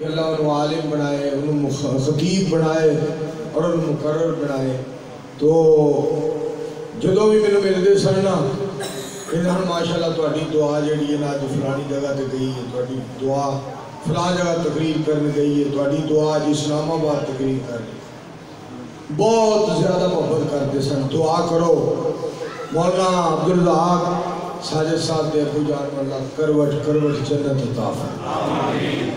کہ اللہ انہوں عالم بنائے، انہوں خطیب بنائے اور انہوں مقرر بنائے. تو جدوں بھی میں ملتے سن نا کہ ماشاءاللہ تہاڈی دعا جہی ہے نا اج فلانی جگہ تے گئی ہے، تہاڈی دعا فلان جگہ تقریر کرنے گئی ہے، تہاڈی دعا اج اسلام آباد تقریر کر رہی. بہت زیادہ محبت کرتے سن. دعا کرو مولانا عبدالرزاق ساجد صاحب دے ابو جان اللہ کروٹ کروٹ جنت عطا فرمائے.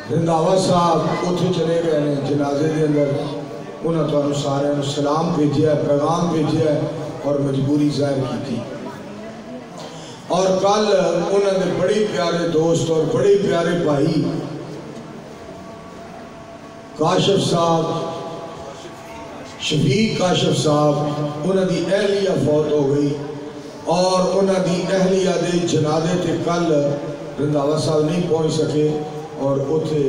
رنداوا صاحب اتھے چلے گئے ہیں جنازے دے اندر، انہوں نے سارے سلام بھیجیا ہے، پیغام بھیجیا ہے اور مجبوری ظاہر کی تھی. اور کل انہوں نے بڑے پیارے دوست اور بڑے پیارے بھائی کاشف صاحب، شفیق کاشف صاحب، انہوں دی اہلیہ فوت ہو گئی اور انہوں دی اہلیہ دے جنازے تے کل رنداوا صاحب نہیں پہنچ سکے اور اتھے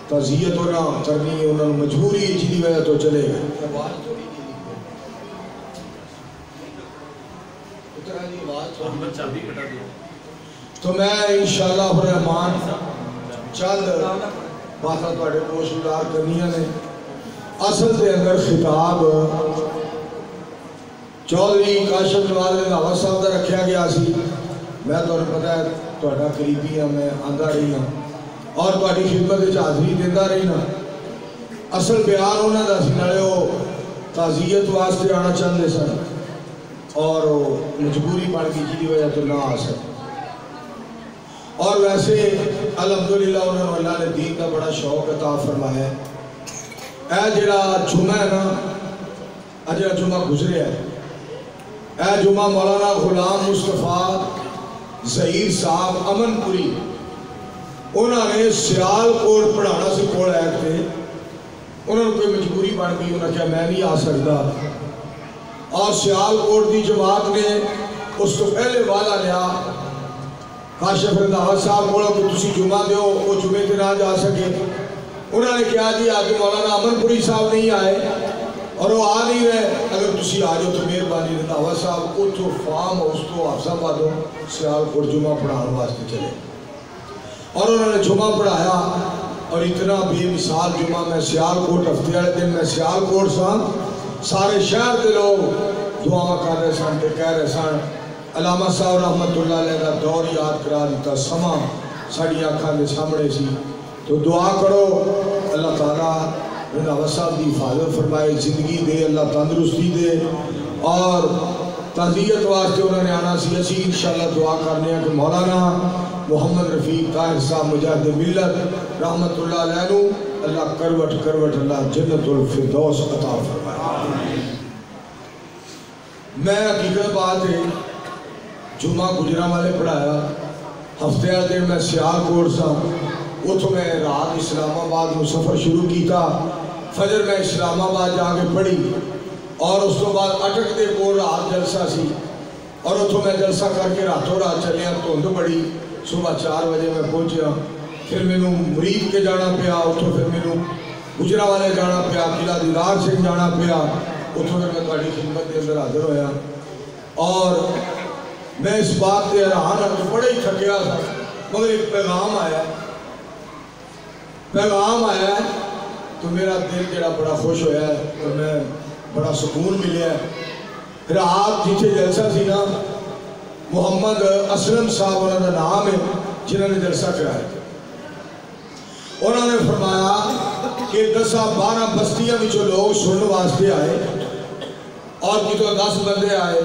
تعزیت انہوں کرنی ہے، انہوں نے مجبوری جی وجہ تو چلے گئے. تو میں انشاءاللہ الرحمن چند باتاں تواڈے کوش گزار کرنیاں نے. اصل دے اندر خطاب چودھری کاشف نواز رنداوا صاحب دا رکھیا گیا سی. میں تہاڈوں پتہ ہے تہاڈا قریبی ہاں، میں آندا رہی ہاں اور تہاڈی خدمت وچ حاضری دیندا رہی ہاں. اصل بیان انہاں دا سی، نالے وہ تعزیت واسطے آنا چاہندے سن اور مجبوری بن گئی جی وجہ تو نہ آ سکے. اور ویسے الحمدللہ انہوں نے اللہ نے دین کا بڑا شوق عطا فرمایا ہے. اے جڑا جمعہ ہے نا، اے جڑا جمعہ گزرے ہے، اے جمعہ مولانا غلام مصطفیٰ ظہیر صاحب امن پوری انہوں نے سیال کوٹ پڑھانا سے کوڑ آئے تھے. انہوں نے کوئی مجبوری بن گئی، انہوں نے کہا میں نہیں آ سکتا اور سیال کوٹ دی جماعت نے اس کو پہلے والا لیا کاشف رنداوا صاحب کو کہ تسی جمعہ دیو، وہ جمعے تے نہ جا سکے. انہوں نے کہا جی آج مولانا امن پوری صاحب نہیں آئے اور وہ آ نہیں رہے، اگر تسی آ جاؤ تو مہربانی. رنداوا صاحب اتھو فارم ہاؤس تو حافظ آبادوں سیال کوٹ جمعہ پڑھانے واسطے چلے اور انہوں نے جمعہ پڑھایا اور اتنا بے مثال جمعہ. میں سیال کوٹ ہفتے والے دن میں سیال کوٹ سا، سارے شہر کے لوگ دعا کر رہے سن تے کہہ رہے سن علامہ صاحب رحمت اللہ علیہ کا دور یاد کرا دیتا، سما ساڑی آنکھاں دے سامنے سی. تو دعا کرو اللہ تعالیٰ رنداوا صاحب دی حفاظت فرمائے، زندگی دے، اللہ تندرستی دے. اور تعزیت واسطے انہوں نے آنا سی. اسی انشاءاللہ دعا کرنے ہیں کہ مولانا محمد رفیق طاہر صاحب مجاہد ملت رحمت اللہ علیہ اللہ کروٹ کروٹ اللہ جنت الفردوس عطا فرمائے. میں حقیقت بات ہے جمعہ گجرہ والے پڑھایا، ہفتے والے دن میں سیال کوٹ سا، اتھو میں رات اسلام آباد میں سفر شروع کیتا. فجر میں اسلام آباد جا کے پڑھی اور اس تو بعد اٹک دے کو رات جلسہ سی اور اتھو میں جلسہ کر کے راتوں رات چلے ہیں. دھند بڑی، صبح 4 بجے میں پہنچیا، پھر میں نے مرید کے جانا پیا، اتھو پھر میں نے گجرہ والے جانا پیا، قلعہ دیدار سے جانا پیا، اتھو پھر میں تہاڈی خدمت کے اندر حاضر ہویا. اور میں اس بات سے حیران ہوں کہ بڑے ہی تھکیا تھا، مگر ایک پیغام آیا ہے تو میرا دل جڑا بڑا خوش ہویا ہے اور میں بڑا سکون ملیا ہے. پھر آپ جیچے جلسہ سی نا، محمد اسلم صاحب انہوں نے نام ہے جنہوں نے جلسہ کرایا تھا. انہوں نے فرمایا کہ 10-12 بستیاں بھی جو لوگ سننے واسطے آئے اور کتوں 10 بندے آئے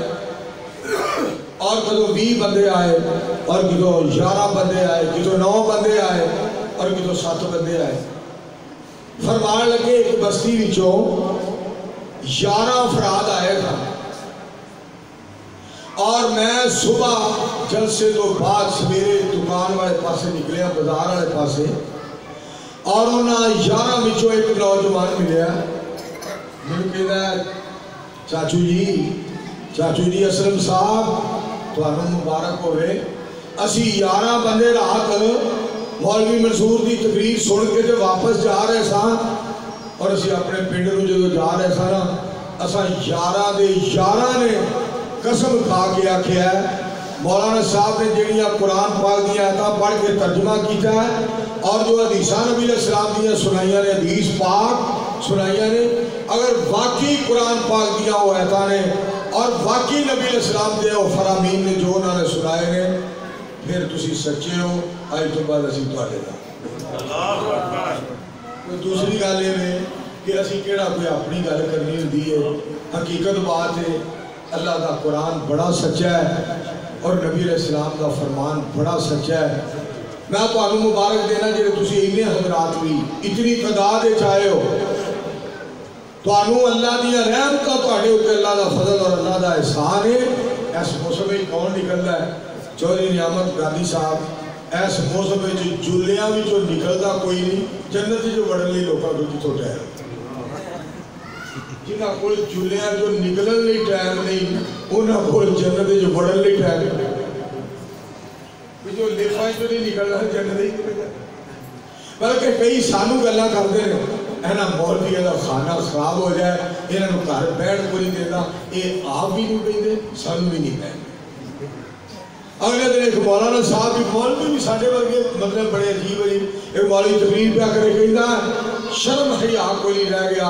اور کتوں 20 بندے آئے اور کتوں 11 بندے آئے، کتوں 9 بندے آئے اور کتوں 7 بندے آئے. فرمان لگے ایک بستی وچوں 11 افراد آئے تھا اور میں صبح جلسے تو بعد سویرے دکان والے پاسے نکلے ہیں، بازار والے پاسے، اور انہاں 11 وچوں ایک نوجوان ملیا. میں کہتا ہے چاچو جی اسلم صاحب تو مبارک ہوئے، اسی 11 بندے رات مولوی منصور دی تقریر سن کے جو واپس جا رہے سا اور اسی اپنے پنڈ نو جو جا رہے سا نا، اساں 11 دے 11 نے قسم کھا کے آکھیا ہے مولانا صاحب نے جڑیاں قرآن پاک دیا آیتاں پڑھ کے ترجمہ کیتا ہے اور جو حدیث نبی علیہ السلام دیا سنائیاں نے، حدیث پاک سنائیاں نے، اگر واقعی قرآن پاک دیا وہ ایتا نے اور واقعی نبی علیہ السلام دے وہ فرامین نے جو انہوں نے سنائے نے، پھر تسی سچے ہو، آج تو بعد اسی تو آلے دا۔ دوسری گل ہے کہ اسی کیڑا کوئی اپنی گل کرنی ہوندی ہے، حقیقت بات ہے اللہ دا قرآن بڑا سچا ہے اور نبی علیہ السلام دا فرمان بڑا سچا ہے۔ میں تو آنو مبارک دینا جیسے تسی انہیں حضرات بھی اتنی تعداد چاہے ہو، تو آنو اللہ دیا رحمت کا تو آڑے ہوتے اللہ دا فضل اور اللہ دا احسان ہے۔ ایس موسم میں کون نکل رہا ہے؟ چودھری نعمت گاندھی صاحب، ایس موسم میں جو جلیاں بھی جو نکل دا کوئی نہیں، جنت جو وڑن لی لوکا کو کی تو ٹائم جنہاں کوئی جلیاں جو نکلن لی ٹائم نہیں، انہاں کوئی جنت جو وڑن لی ٹائم نہیں، جو لفائیں جو نہیں نکل رہا جنت نہیں نکل رہا۔ بلکہ کئی سانو گلہ کرتے ہیں اینا مولوی ہے خانہ خراب ہو جائے، انہاں نو گھر بیٹھ کو نہیں دیتا، یہ آپ بھی نہیں پہنے سانو بھی نہیں پہنے۔ اگلے دن ایک مولانا صاحب بھی مولوی بھی ساڑھے ورگے مطلب بڑے عجیب عجیب ایک مولوی تقریر پہ کرے کہتا ہے شرم حیا کوئی نہیں رہ گیا،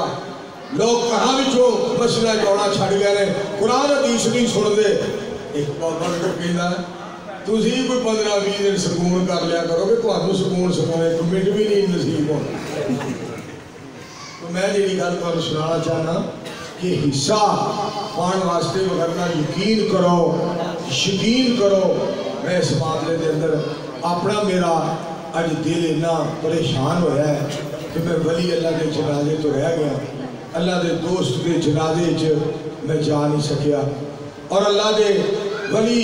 لوگ کہاں بھی جو مسئلہ جوڑا چھڑ گئے رہے، قرآن حدیث نہیں سن دے۔ ایک بہت بڑھ کہتا ہے تُسی کوئی 15-20 دن سکون کر لیا کرو کہ تو آنو سکون ایک منٹ بھی نہیں نصیب ہونا۔ تو میں یہ گل پر سنانا چاہنا کہ حصہ پان واسطے وغیرہ یقین کرو۔ میں اس معاملے کے اندر اپنا میرا اج دل اتنا پریشان ہویا ہے کہ میں ولی اللہ کے جنازے تو رہ گیا، اللہ دے دوست کے جنازے میں جا نہیں سکیا اور اللہ دے ولی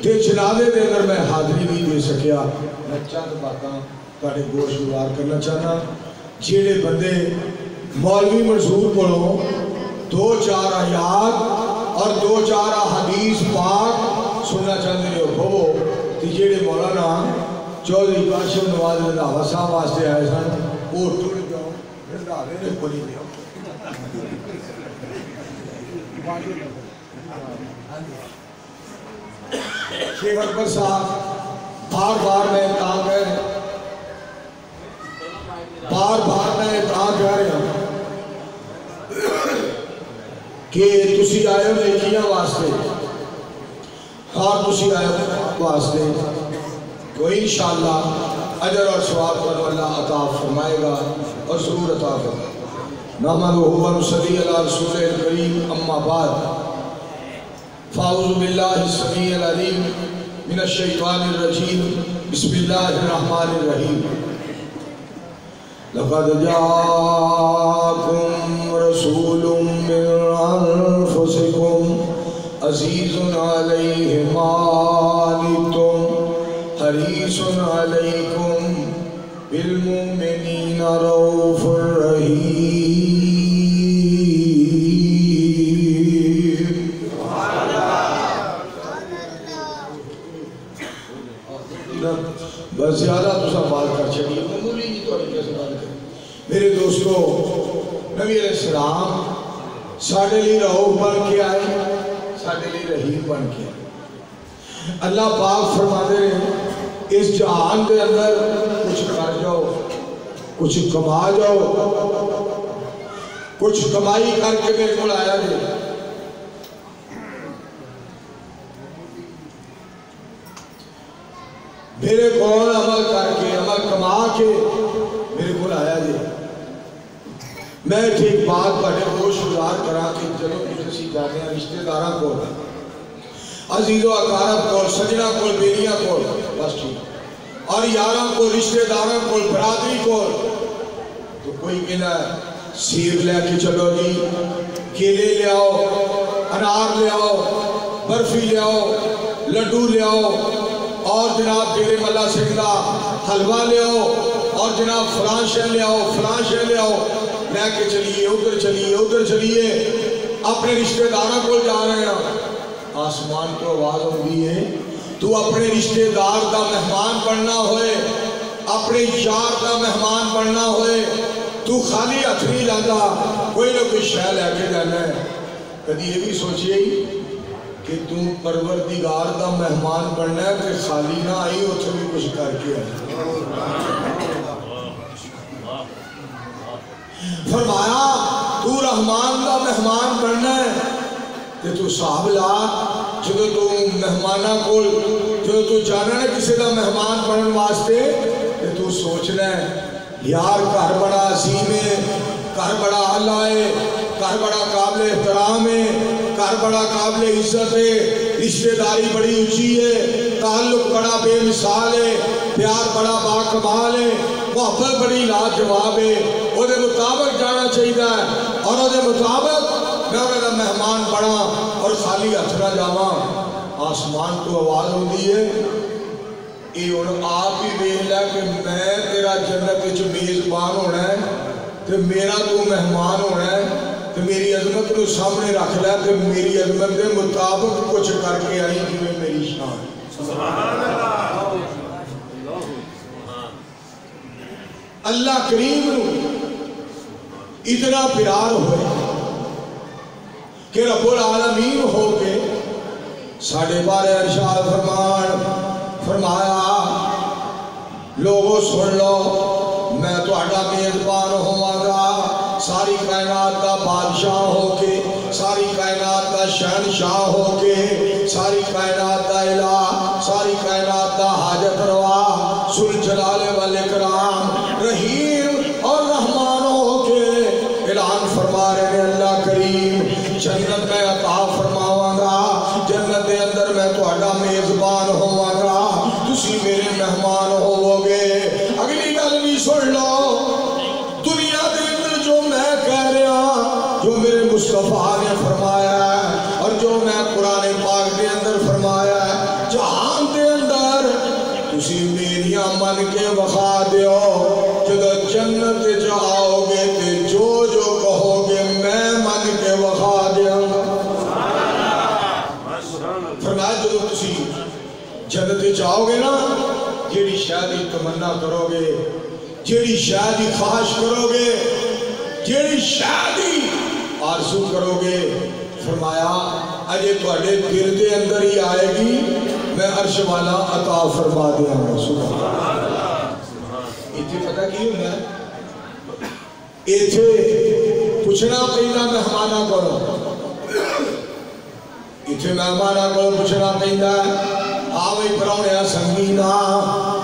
کے جنازے دے اندر میں حاضری نہیں دے سکیا۔ میں چند باتاں تاڑے گوش گزار کرنا چاہنا، جیڑے بندے مولوی منصور پڑھو 2-4 آیات اور 2-4 حدیث پاک سننا چاہتے ہو وہ کہ جیڑے مولانا چودھری کاشف نواز رضاوہ صاحب واسطے آئے سن وہ ٹر جاؤ رضاوے نے کھولی دیو۔ شیخ اکبر صاحب بار بار میں کہہ رہے ہیں کہ تسی آئے ہو نیکیاں واسطے اور تسی آئے ہو واسطے تو انشاءاللہ اجر اور ثواب پر اللہ عطا فرمائے گا اور ضرور عطا فرمائے گا۔ نحمدہ و نصلی علی رسول کریم، اما بعد فاعوذ باللہ السمیع العلیم من الشیطان الرجیم، بسم اللہ الرحمن الرحیم۔ لقد جاءكم رسول من انفسكم عزیز علیہ ما عنتم حریص علیکم بالمؤمنین رؤوف رحیم۔ بس زیادہ تو سب بات کر چکیے معمولی نہیں تو کیسے بات کریں۔ میرے دوستو، نبی علیہ السلام ساڑھے لی رؤوف بن کے آئے، ساڑھے لی رحیم بن کے آئے۔ اللہ پاک فرماتے ہیں اس جہان کے اندر کچھ کر جاؤ، کچھ کما جاؤ، کچھ کمائی کر کے میرے کو آیا جائے۔ میرے کون عمل کر کے عمل کما کے میرے کو آیا جائے۔ میں ٹھیک بات بڑے ہوش گزار کرا کہ چلو کسی جانے ہیں رشتہ داراں کو عزیز و اقارب کو سجنہ کو بیریاں کو بس ٹھیک اور یاراں کو رشتہ داراں کو برادری کو تو کوئی کہنا ہے سیب لے کے چلو جی، کیلے لے آؤ، انار لے آؤ، برفی لے آؤ، لڈو لے آؤ اور جناب ڈیرے ملا سنگھ دا حلوہ لے آؤ اور جناب فلان شے لے آؤ، فلان شے لے آؤ، لے کے چلیے ادھر چلیے اپنے رشتہ داراں کو جا رہے ہیں۔ آسمان کو آواز ہوگی ہے تو اپنے رشتہ دار دا مہمان بننا ہوئے، اپنے یار دا مہمان بننا ہوئے، تو خالی ہتھ نہیں جاتا، کوئی نہ کوئی شے لے کے جانا ہے۔ کبھی یہ بھی سوچئے کہ تم پروردگار دا مہمان بننا ہے کہ خالی نہ آئی اتھے بھی کچھ کر کے آئی۔ فرمایا تو رحمان دا مہمان بننا ہے تے تو صاحب لا جدو تو مہمانہ کول جدو تو جانا ہے کسی دا مہمان بنن واسطے تے تو سوچنا ہے یار گھر بڑا عظیم ہے، گھر بڑا اعلیٰ ہے، گھر بڑا قابل احترام ہے، گھر بڑا قابل عزت ہے، رشتہ داری بڑی اونچی ہے، تعلق بڑا بے مثال ہے، پیار بڑا باکمال ہے، محبت بڑی لاجواب ہے، وہ دے مطابق جانا چاہیے اور وہ دے مطابق میں انہوں نے مہمان بڑا اور خالی ہتھ نہ جاواں۔ آسمان کو آواز ہوندی ہے یہ ہن آپ ہی ویکھ لے کہ میں تیرا جنت وچ میزبان ہونا ہے تے میرا تو مہمان ہونا ہے تے میری عظمت کو سامنے رکھ لے تے میری عظمت دے مطابق کچھ کر کے آئی جویں میری شان۔ سبحان اللہ۔ اللہ کریم نو اتنا پیار ہوئے کہ رب العالمین ہو کے ساڑھے بارے ارشاد فرمایا لوگوں سن لو میں تو اڈا میزبان ہوں گا ساری کائنات کا بادشاہ ہو کے ساری کائنات کا شہنشاہ ہو کے ساری کائنات کا الہ ساری کائنات کا حاجت روا ذل جلال والاکرام رحیم اور رحمان ہو کے اعلان فرما رہے ہیں اللہ کریم جنت میں عطا فرماواں گا جنت کے اندر میں تو اڈا میزبان ہوں گا تسی میرے مہمان ہوو گے۔ اگلی گل بھی سن لو دنیا کے اندر جو میں کہہ رہا جو میرے مصطفیٰ نے فرمایا ہے اور جو میں قرآن پاک کے اندر فرمایا ہے جہان کے اندر تسی میریاں من کے وفا دیو جب جنت جاؤ گے تے جو جو کہو گے میں من کے وفا دیاں گا۔ فرمایا جب تسی جنت جاؤ گے نا جیڑی شادی تمنا کرو گے جیڑی شادی خواہش کرو گے جیڑی شادی آرزو کرو گے فرمایا اجے تواڈے دل دے اندر ہی آئے گی میں عرش والا عطا فرما دیا ہوں۔ سبحان اللہ۔ ایتھے پتہ کی ہونا ہے ایتھے پوچھنا پہلا مہمانہ کرو ایتھے مہمانہ کرو پوچھنا پہلا آوے پراؤنیا سنگینا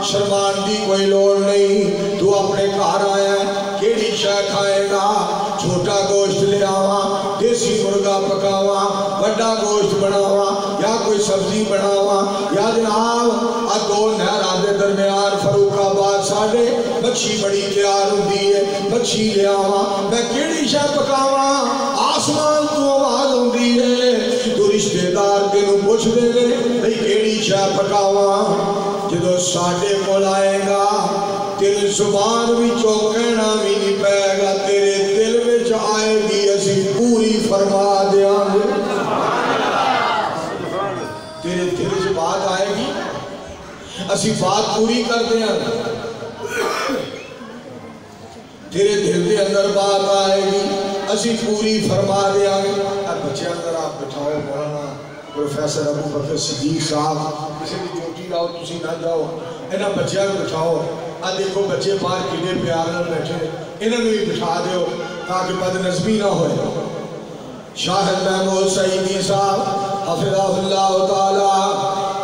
شرمان دی کوئی لوڑ نہیں تو اپنے گھر آیا کیڑی شے کھائے گا چھوٹا گوشت لے آواں دیسی مرغا پکاواں بڑا گوشت بناواں یا کوئی سبزی بناواں یا جناب آ دو نہراں دے درمیان فاروق آباد ساڈے مچھی بڑی تیار ہوندی ہے مچھی لے آواں میں کیڑی شے پکاواں آسمان تو آواز ہوندی ہے تو رشتہ دار تینوں پوچھ دے نے بھئی کیڑی شے پکاواں جدو ساڈے کول آئے گا تیری زبان بھی کہنا بھی نہیں پائے گا تیرے دل وچ آئے گی اسی پوری فرما دیاں گے تیرے دل وچ بات آئے گی اسی بات پوری کر دیاں تیرے دل دے اندر بات آئے گی اسی پوری فرما دیاں گے۔ اب بچے اندر آپ بٹھاؤ مولانا پروفیسر ابو بکر صدیق صاحب کسی بھی چوٹی لاؤ تسی نہ جاؤ انہاں بچیاں کو بٹھاؤ آ دیکھو بچے باہر کنے پیار نہ بیٹھے انہاں بھی بٹھا دیو تاکہ بد نظمی نہ ہوئے۔ شاہد محمود سعیدی صاحب حفظہ اللہ تعالی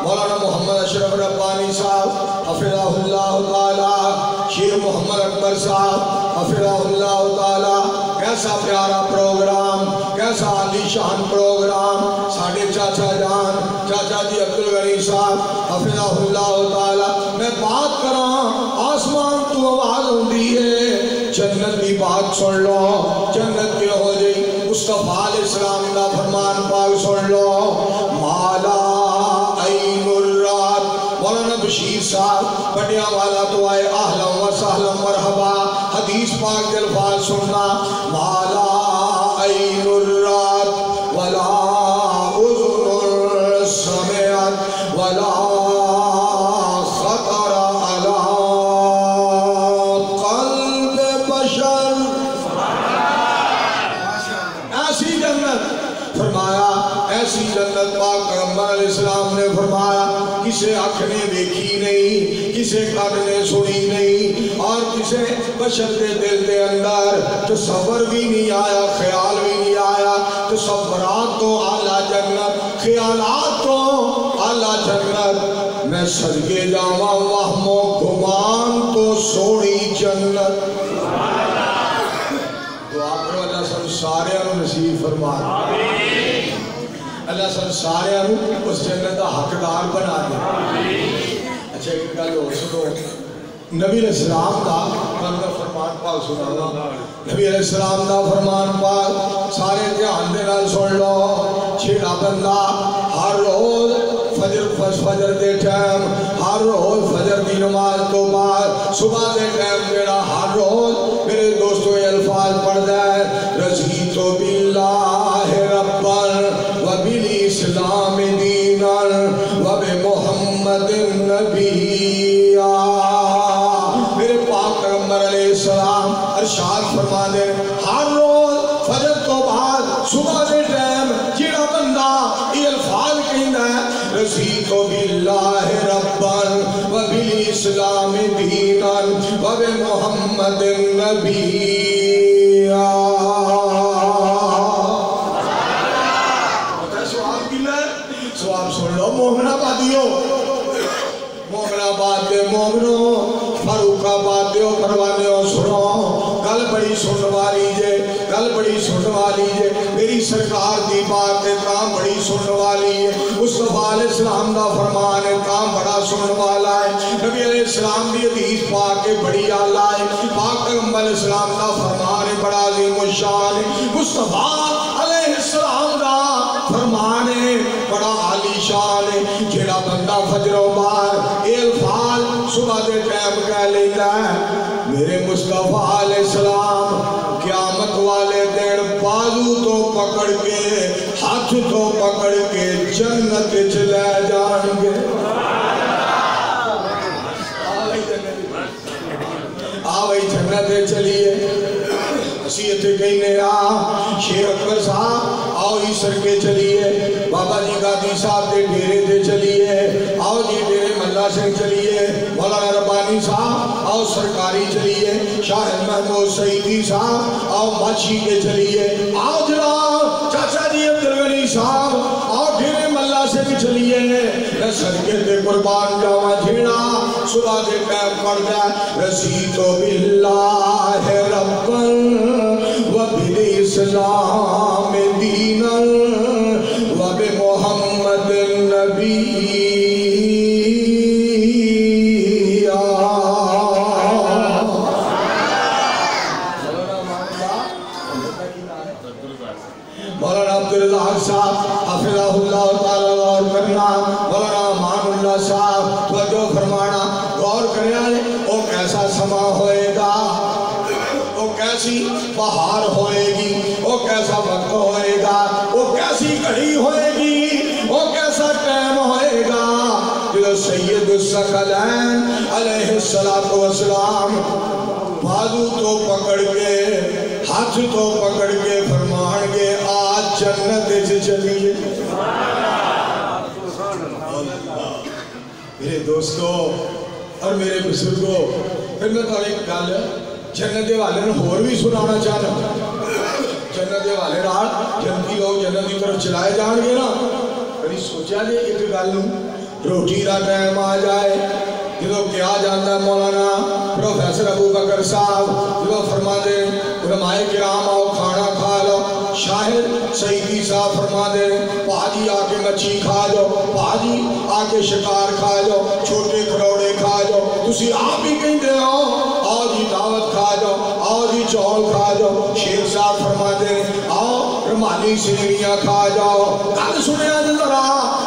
مولانا محمد اشرف ربانی صاحب حفظہ اللہ تعالی شیر محمد اکبر صاحب حفظہ اللہ تعالی کیسا پیارا پروگرام کیسا عالی شان پروگرام ساڑھے چاچا جان چاچا جی عبدالغنی صاحب حفظہ اللہ تعالی میں بات کراں آسمان تو آواز ہوندی ہے جنت کی بات سن لو جنت کے ہو جئی مصطفیٰ علیہ السلام کا فرمان پاک سن لو مالا عین الرات مولانا بشیر صاحب بڑیا والا تو آئے اہلا و سہلا مرحبا حدیث پاک کے الفاظ سننا مالا عین الرات ولا اذن سمعت ولا خطر علی قلب بشر ایسی جنت فرمایا ایسی جنت پاک پیغمبر علیہ السلام نے فرمایا کسی کسے آنکھ نے دیکھی نہیں، کسے کان نے سنی نہیں، اور کسے بشر دے دل دے اندر تصور بھی نہیں آیا، خیال بھی نہیں آیا۔ تصورات تو اعلیٰ جنت، خیالات تو اعلیٰ جنت، میں صدقے جاواں وہم و گمان تو سوڑی جنت۔ دعا کرو اللہ سب سارے انہوں نصیب فرما دے، اللہ سب سارے انہوں اس جنت کا حقدار بنا دے۔ اچھا ایک گل ہو سنو، نبی علیہ السلام کا فرمان پاک سنا گا، نبی علیہ السلام کا فرمان پاک سارے دھیان دے نال سن لو۔ چھڑا بندہ ہر روز فجر دے ٹائم، ہر روز فجر دی نماز تو بعد صبح دے ٹائم جڑا ہر روز میرے دوستو یہ الفاظ پڑھدا ہے، رضیت باللہ ربًا وبالاسلام دینا وبمحمد نبیا۔ میرے پاک پیغمبر علیہ السلام ارشاد فرما دے، ہر روز فجر تو بعد صبح دے ٹائم جڑا بندہ یہ الفاظ کہندا ہے، رضیت باللہ ربًا وبالاسلام دینا وبمحمد نبیا۔ سواب سن لو مومن آبادیوں، مومن آباد دے مومنوں، فاروق آباد دیو پروانیوں سنو، گل بڑی سن والی جے، گل بڑی سن والی جے، میری سرکار دی بات ہے کام بڑی سن والی ہے، مصطفیٰ علیہ السلام دا فرمان ہے کام بڑا سن والا ہے، نبی علیہ السلام دی حدیث پاک ہے بڑی اعلیٰ ہے، پاک پیغمبر علیہ السلام دا فرمان ہے بڑا عظیم الشان ہے، مصطفیٰ علیہ السلام دا فرمان ہے بڑا عالی شان ہے۔ جڑا بندہ فجر و بعد اے الفاظ صبح دے ٹائم کہہ لیتا ہے، میرے مصطفیٰ علیہ السلام قیامت والے دن بازو تو پکڑ کے ہاتھ تو پکڑ کے جنت چلے جان گے۔ آوئی جنت چلیے، حسیت کہنے شیر اکبر صاحب آؤ ہی سرکے چلیے، بابا جی گادی صاحب دے ڈیرے دے چلیے، آؤ جی ڈیرے ملا سے چلیے، مولانا ربانی صاحب آؤ سرکاری چلیے، شاہد محمود سعیدی صاحب آؤ ماچھی کے چلیے، آؤ جناب چاچا جی عبدالغنی صاحب آؤ ڈیرے ملا سے بھی چلیے، میں صدقے دے قربان جاواں جھیڑا صبح دے ٹائم پڑھ جائے، رضیت باللہ ربًا وبالاسلام دینا وبمحمد نبیا۔ مولانا عبداللہ صاحب حفظہ اللہ تعالیٰ غور کرنا، مولانا امان اللہ صاحب توجہ فرمانا، غور کرنا ہے وہ کیسا سما ہوئے گا، وہ کیسی بہار ہوئے گی، وہ کیسا وقت ہوئے گا، وہ کیسی گھڑی ہوئے گی، وہ کیسا ٹائم ہوئے گا جو سید الثقلین علیہ السلام بازو تو پکڑ کے ہاتھ تو پکڑ کے فرمان گے آج جنت سے چلیے۔ میرے دوستو اور میرے بزرگوں، پھر میں تو ایک گل جنت دے والے نے اور بھی سنانا چاہنا، جنت دے والے رات جنتی لوگ جنت کی طرف چلائے جان گے نا، کبھی سوچا جے ایک گل روٹی دا ٹائم آ جائے جدو کیا جاتا ہے مولانا پروفیسر ابو بکر صاحب جدو فرما دے علماء کرام آؤ کھانا کھا لو، شاہد سعیدی صاحب فرما دے پاجی آ کے مچھی کھا جاؤ، پاجی آ کے شکار کھا جاؤ، چھوٹے کھروڑے کھا جاؤ، تسی آپ ہی کہیں دے ہو آؤ جی دعوت کھا جاؤ، آؤ جی چول کھا جاؤ، شیخ صاحب فرما دے آؤ رمالی سینیاں کھا جاؤ۔ کل سنیا ذرا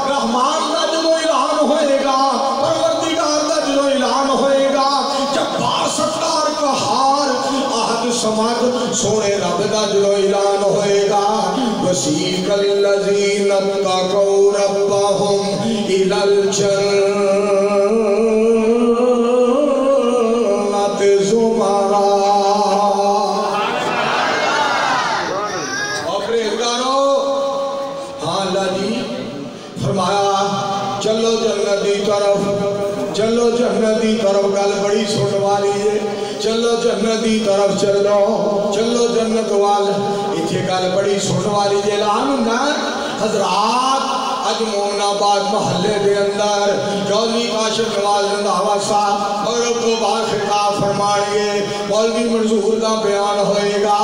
رحمان دا جدو اعلان ہوئے گا، پروردگار دا جدو اعلان ہوئے گا، جبار ستار قہار احد سمد سونے رب دا جدو اعلان ہوئے گا، وسیق الذین اتقوا ربهم الی الجنۃ زمرا۔ اور پرہیزگارو ہاں اللہ جی فرمایا چلو جنت دی طرف، جنت دی طرف چلو چلو جنت وال اتھے گل بڑی سن والی جے اعلان ہوندا حضرات اج مومن آباد محلے دے اندر چودھری کاشف نواز رندھاوا صاحب مغرب کو بعد خطاب فرمائیں گے مولوی منظور کا بیان ہوئے گا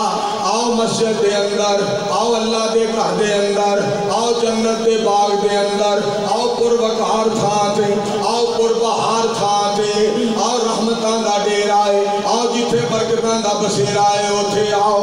آؤ مسجد دے اندر آؤ اللہ دے گھر دے اندر آؤ جنت دے باغ دے اندر آؤ پروکار تھان تے آؤ پربہار تھان تے آؤ رحمتاں دا ڈیرا ہے آؤ جتھے برکتاں دا بسیرا ہے اوتھے آؤ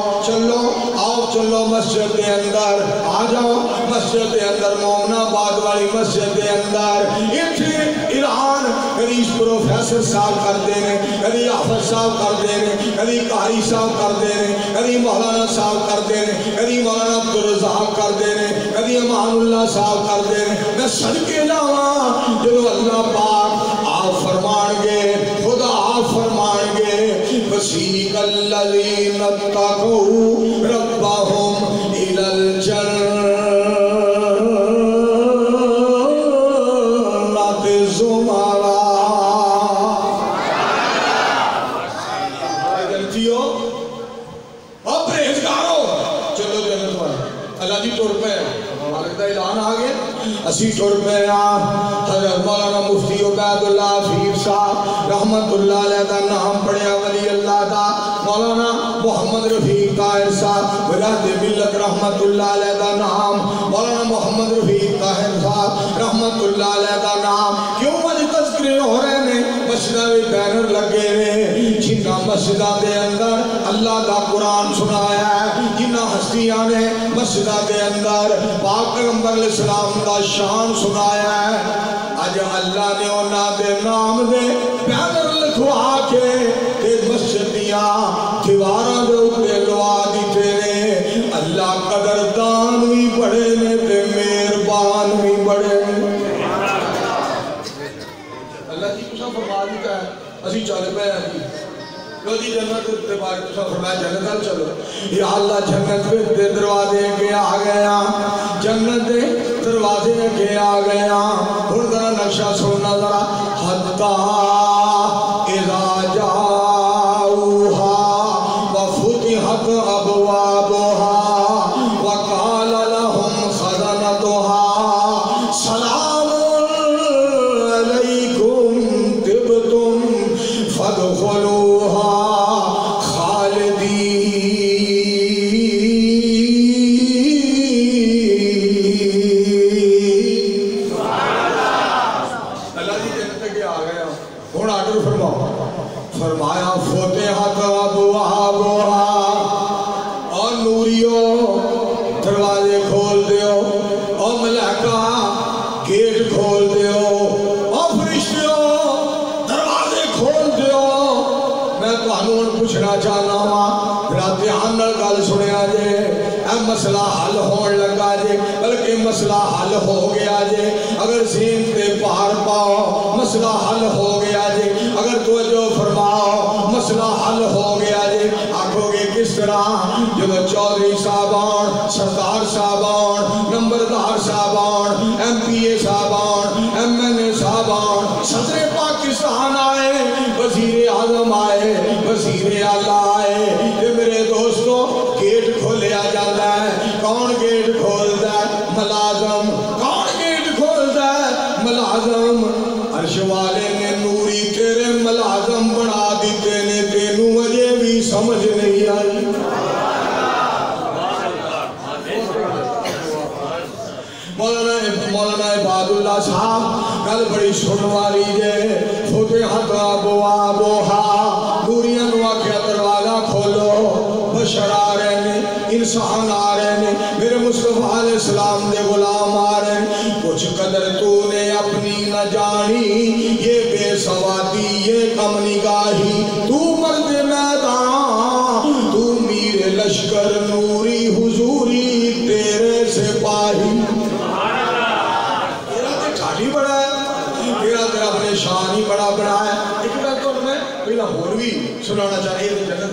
چلو مسجد دے اندر آ جاؤ مسجد دے اندر مومن آباد والی مسجد دے اندر اتھے ایران کدی پروفیسر صاحب کردے نے کدی حافظ صاحب کردے نے کدی قاری صاحب کردے نے کدی مولانا صاحب کردے نے کدی مولانا عبدالرزاق کردے نے کدی امان اللہ صاحب کردے نے میں صدقے جاواں جو اللہ پاک آپ فرمان گے خدا آپ فرمان گے وسیق الذین اتقوا ربهم الی الجنۃ زمرا جنتیوں اور پرہیزگاروں چلو جنت والے اللہ جی ٹر پہ مالک دا اعلان آ گیا اسی ٹر پہ حضرت مولانا مفتی عبید اللہ حفیظ صاحب رحمت اللہ علیہ دا نام پڑھیا ولی اللہ دا مولانا محمد رفیق طاہر صاحب ولاد ملت رحمت اللہ علیہ دا نام مولانا محمد رفیق طاہر صاحب رحمت اللہ علیہ دا نام کیوں مجھے تذکرے ہو رہے ہیں مسجدہ بھی بینر لگے رہے جنہ مسجدہ دے اندر اللہ دا قرآن سنایا ہے جنہ ہستیاں نے مسجدہ دے اندر پاک پیغمبر علیہ السلام دا شان سنایا ہے آج اللہ نے انہاں دے نام دے بینر لکھوا کے مسجد دیاں دیواراں دے اوپر لوا دیتے نے اللہ قدردان بھی بڑے نے تے مہربان بھی بڑے نے اللہ جی کچھ فرما دیتا ہے اسی چل پہ ہیں جی لو جی جنت دے بارے کچھ فرمایا جنت حال چلو یا اللہ جنت دے دروازے کے آ گیا جنت دے دروازے کے آ گیا اور ذرا نقشہ سننا ذرا حتی اذا جاؤہا وفتحت ابوابہا وقال لهم خزنتها سلام علیکم طبتم فادخلوها خالدین اللہ جی جنت کے آ گیا ہون آرڈر فرمایا فتحت ابوابہا اور نوریوں دروازے کھول دیو اور ملائکہ گیٹ کھول دیو اور فرشتیوں دروازے کھول دیو میں تو انہوں پوچھنا چاہنا ہوں رات آنر گل سنیا جے اے مسئلہ حل ہون لگا جے بلکہ مسئلہ حل ہو گیا جے اگر ذہن تے پار پاؤ مسئلہ حل ہو گیا جے اگر توجہ فرماؤ مسئلہ حل ہو گیا جے آکھو گے کس طرح جب چودھری صاحبان سردار صاحبان نمبردار صاحبان ایم پی اے صاحبان ایم این اے صاحبان صدر پاکستان آئے وزیر اعظم آئے وزیر اعلیٰ آئے کہ میرے دوستوں گیٹ کھولیا جاتا ہے کون گیٹ کھولتا ہے ملازم کون گیٹ کھولتا ہے ملازم عرش والے نے نوری تیرے ملازم بنا دیتے نے تینوں اجے بھی سمجھ نہیں آئی مولانا عباد اللہ صاحب کل بڑی سن والی جے فتحت ابوابہا نوریاں نوا کیا دروازہ کھولو بشر آ رہے ہیں انسان آ رہے ہیں میرے مصطفیٰ علیہ السلام دے غلام آ رہے ہیں کچھ قدر تو نے اپنی نہ جانی یہ بے سوادی یہ کم نگاہی تو مرد میدان تو میر لشکر نوری حضوری تیرے سپاہی ہی بڑا ہے تیرا تیرا اپنے شان ہی بڑا بڑا ہے ایک بات تو میں پہلا مولوی سنانا چاہیے جنت